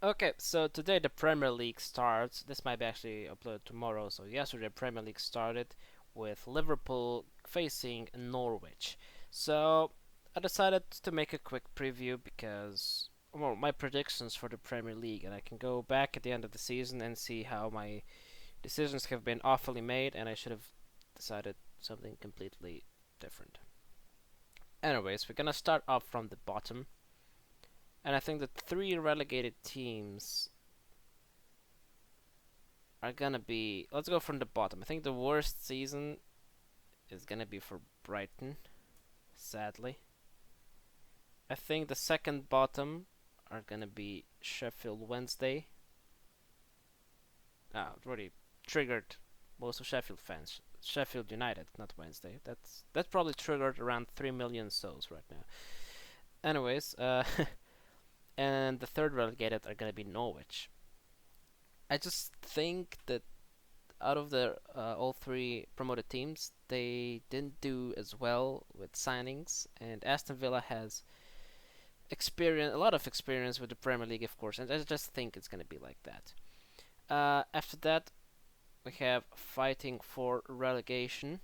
Okay, so today the Premier League starts. This might be actually uploaded tomorrow. So yesterday the Premier League started with Liverpool facing Norwich. So I decided to make a quick preview because well, my predictions for the Premier League, and I can go back at the end of the season and see how my decisions have been awfully made, and I should have decided something completely different. Anyways, we're gonna start off from the bottom, and I think the three relegated teams are gonna be. Let's go from the bottom. I think the worst season is gonna be for Brighton, sadly. I think the second bottom are gonna be Sheffield Wednesday. It already triggered most of Sheffield fans. Sheffield United, not Wednesday. That's probably triggered around 3 million souls right now. Anyways, and the third relegated are gonna be Norwich. I just think that out of the all three promoted teams, they didn't do as well with signings, and Aston Villa has a lot of experience with the Premier League, of course, and I just think it's gonna be like that. After that, we have fighting for relegation.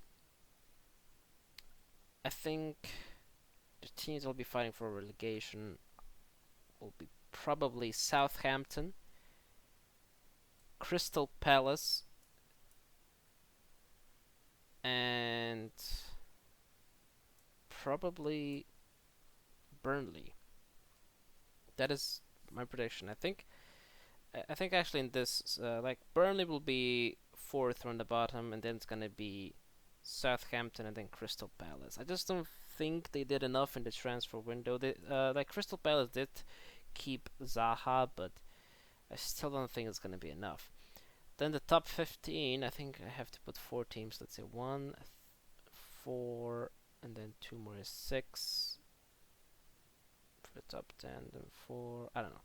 I think the teams will be fighting for relegation will be probably Southampton, Crystal Palace, and probably Burnley. That is my prediction. I think actually in this, like Burnley will be fourth from the bottom, and then it's gonna be Southampton and then Crystal Palace. I just don't think they did enough in the transfer window. Like Crystal Palace did keep Zaha, but I still don't think it's gonna be enough. Then the top 15, I think I have to put four teams. Let's say one, four, and then two more is six. For the top 10, then four. I don't know.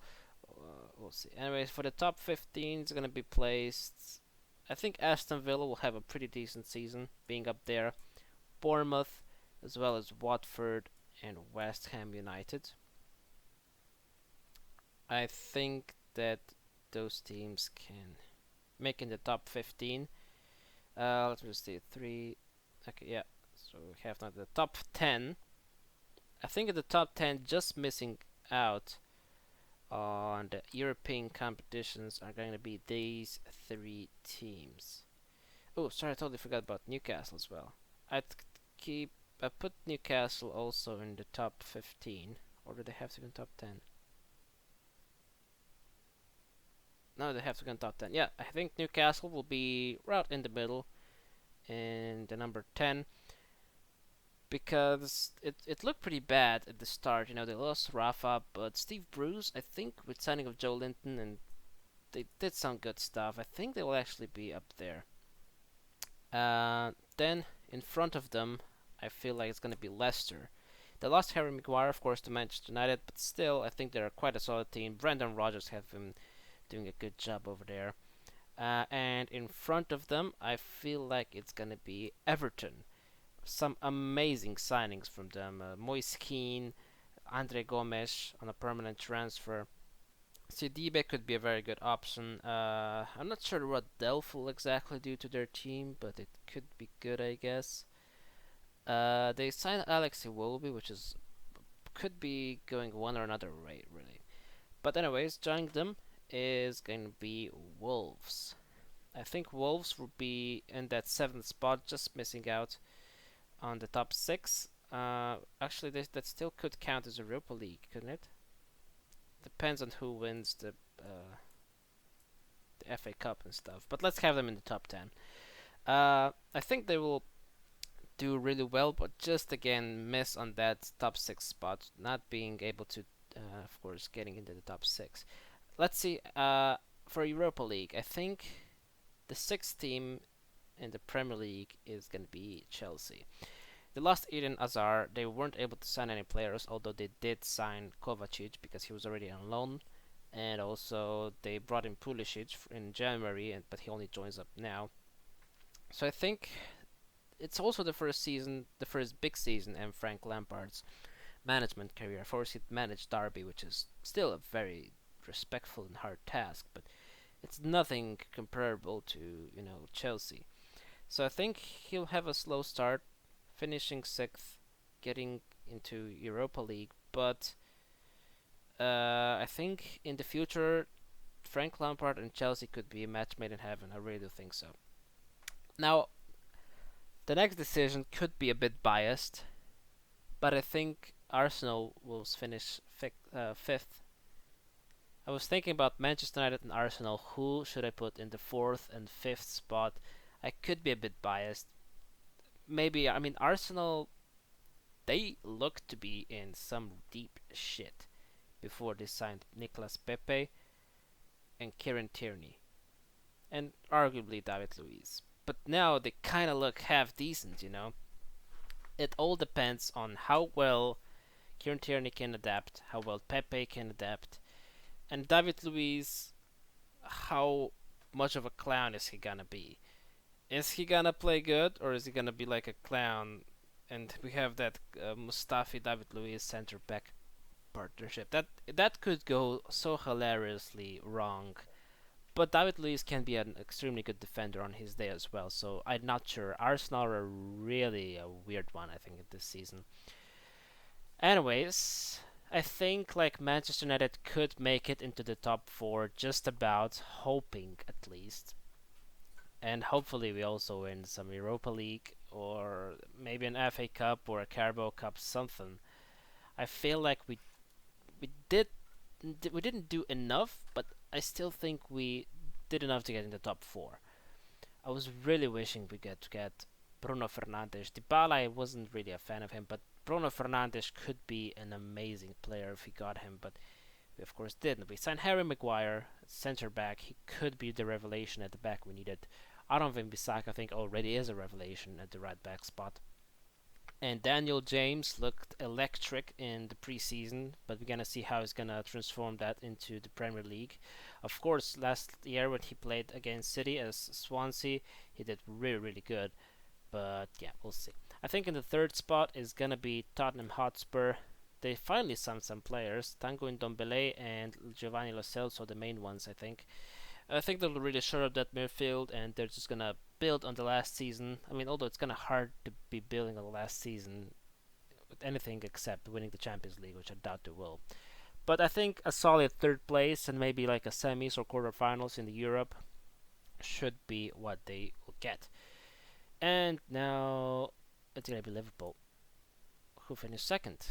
We'll see. Anyways, for the top 15, it's gonna be placed. I think Aston Villa will have a pretty decent season, being up there. Bournemouth, as well as Watford and West Ham United. I think that those teams can make in the top 15. Let's just see, three. Okay, yeah. So we have now the top 10. I think in the top 10, just missing out on the European competitions are going to be these three teams. Oh, sorry, I totally forgot about Newcastle as well. I'd keep. I put Newcastle also in the top 15, or do they have to go in top 10? No, they have to go in top 10. Yeah, I think Newcastle will be right in the middle, in the number 10, because it looked pretty bad at the start. You know, they lost Rafa, but Steve Bruce, I think, with signing of Joe Linton, and they did some good stuff. I think they will actually be up there. Then in front of them, I feel like it's going to be Leicester. They lost Harry Maguire, of course, to Manchester United, but still, I think they're quite a solid team. Brendan Rodgers have been doing a good job over there. And in front of them, I feel like it's going to be Everton. Some amazing signings from them. Moise Keane, Andre Gomes on a permanent transfer. Sidibe could be a very good option. I'm not sure what Delph will exactly do to their team, but it could be good, I guess. They signed Alex Iwobi, which is could be going one or another way, really. But anyways, joining them is going to be Wolves. I think Wolves will be in that seventh spot, just missing out on the top six. Actually, that still could count as Europa League, couldn't it? Depends on who wins the FA Cup and stuff. But let's have them in the top 10. I think they will do really well, but just again miss on that top six spot, not being able to, of course, getting into the top six. Let's see. For Europa League, I think the sixth team in the Premier League is going to be Chelsea. They lost Eden Hazard. They weren't able to sign any players, although they did sign Kovacic because he was already on loan. And also they brought in Pulisic in January, but he only joins up now. So I think it's also the first season, the first big season in Frank Lampard's management career. Of course, he managed Derby, which is still a very respectful and hard task, but it's nothing comparable to Chelsea. So I think he'll have a slow start, finishing sixth, getting into Europa League. But I think in the future, Frank Lampard and Chelsea could be a match made in heaven. I really do think so. Now, the next decision could be a bit biased, but I think Arsenal will finish fifth. I was thinking about Manchester United and Arsenal. Who should I put in the fourth and fifth spot? I could be a bit biased. Maybe, I mean, Arsenal, they look to be in some deep shit before they signed Nicolas Pepe and Kieran Tierney, and arguably David Luiz. But now they kind of look half decent, you know? It all depends on how well Kieran Tierney can adapt, how well Pepe can adapt, and David Luiz, how much of a clown is he gonna be? Is he gonna play good, or is he gonna be like a clown? And we have that Mustafi David Luiz center back partnership. That could go so hilariously wrong. But David Luiz can be an extremely good defender on his day as well. So I'm not sure. Arsenal are really a weird one, I think, this season. Anyways, I think like Manchester United could make it into the top four, just about, hoping at least. And hopefully we also win some Europa League or maybe an FA Cup or a Carabao Cup, something. I feel like we did we didn't do enough, but I still think we did enough to get in the top four. I was really wishing we get to get Bruno Fernandes. Dybala, I wasn't really a fan of him, but Bruno Fernandes could be an amazing player if we got him, but we of course didn't. We signed Harry Maguire, centre back. He could be the revelation at the back we needed. Aaron Wan-Bissaka, I think, already is a revelation at the right back spot. And Daniel James looked electric in the preseason, but we're gonna see how he's gonna transform that into the Premier League. Of course, last year when he played against City as Swansea, he did really, really good. But yeah, we'll see. I think in the third spot is gonna be Tottenham Hotspur. They finally signed some players, Tanguy Ndombele and Giovanni Lo Celso, the main ones, I think. I think they'll really shore up that midfield, and they're just gonna build on the last season. I mean, although it's kind of hard to be building on the last season with anything except winning the Champions League, which I doubt they will. But I think a solid third place and maybe like a semis or quarterfinals in the Europe should be what they will get. And now it's gonna be Liverpool, who finished second,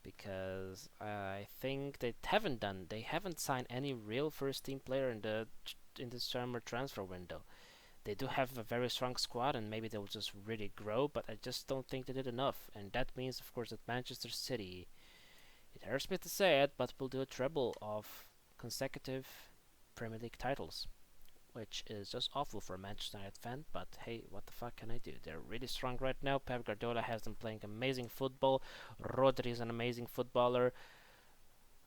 because I think they haven't signed any real first team player in the summer transfer window. They do have a very strong squad, and maybe they'll just really grow, but I just don't think they did enough. And that means, of course, that Manchester City, it hurts me to say it, but will do a treble of consecutive Premier League titles, which is just awful for a Manchester United fan, but hey, what the fuck can I do? They're really strong right now. Pep Guardiola has them playing amazing football. Rodri is an amazing footballer.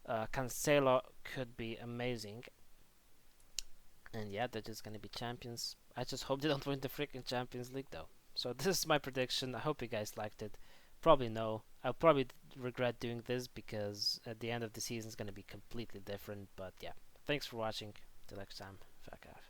Cancelo could be amazing. And yeah, they're just gonna be champions. I just hope they don't win the freaking Champions League though. So this is my prediction. I hope you guys liked it. Probably no. I'll probably regret doing this because at the end of the season it's gonna be completely different. But yeah, thanks for watching. Till next time. Fuck off.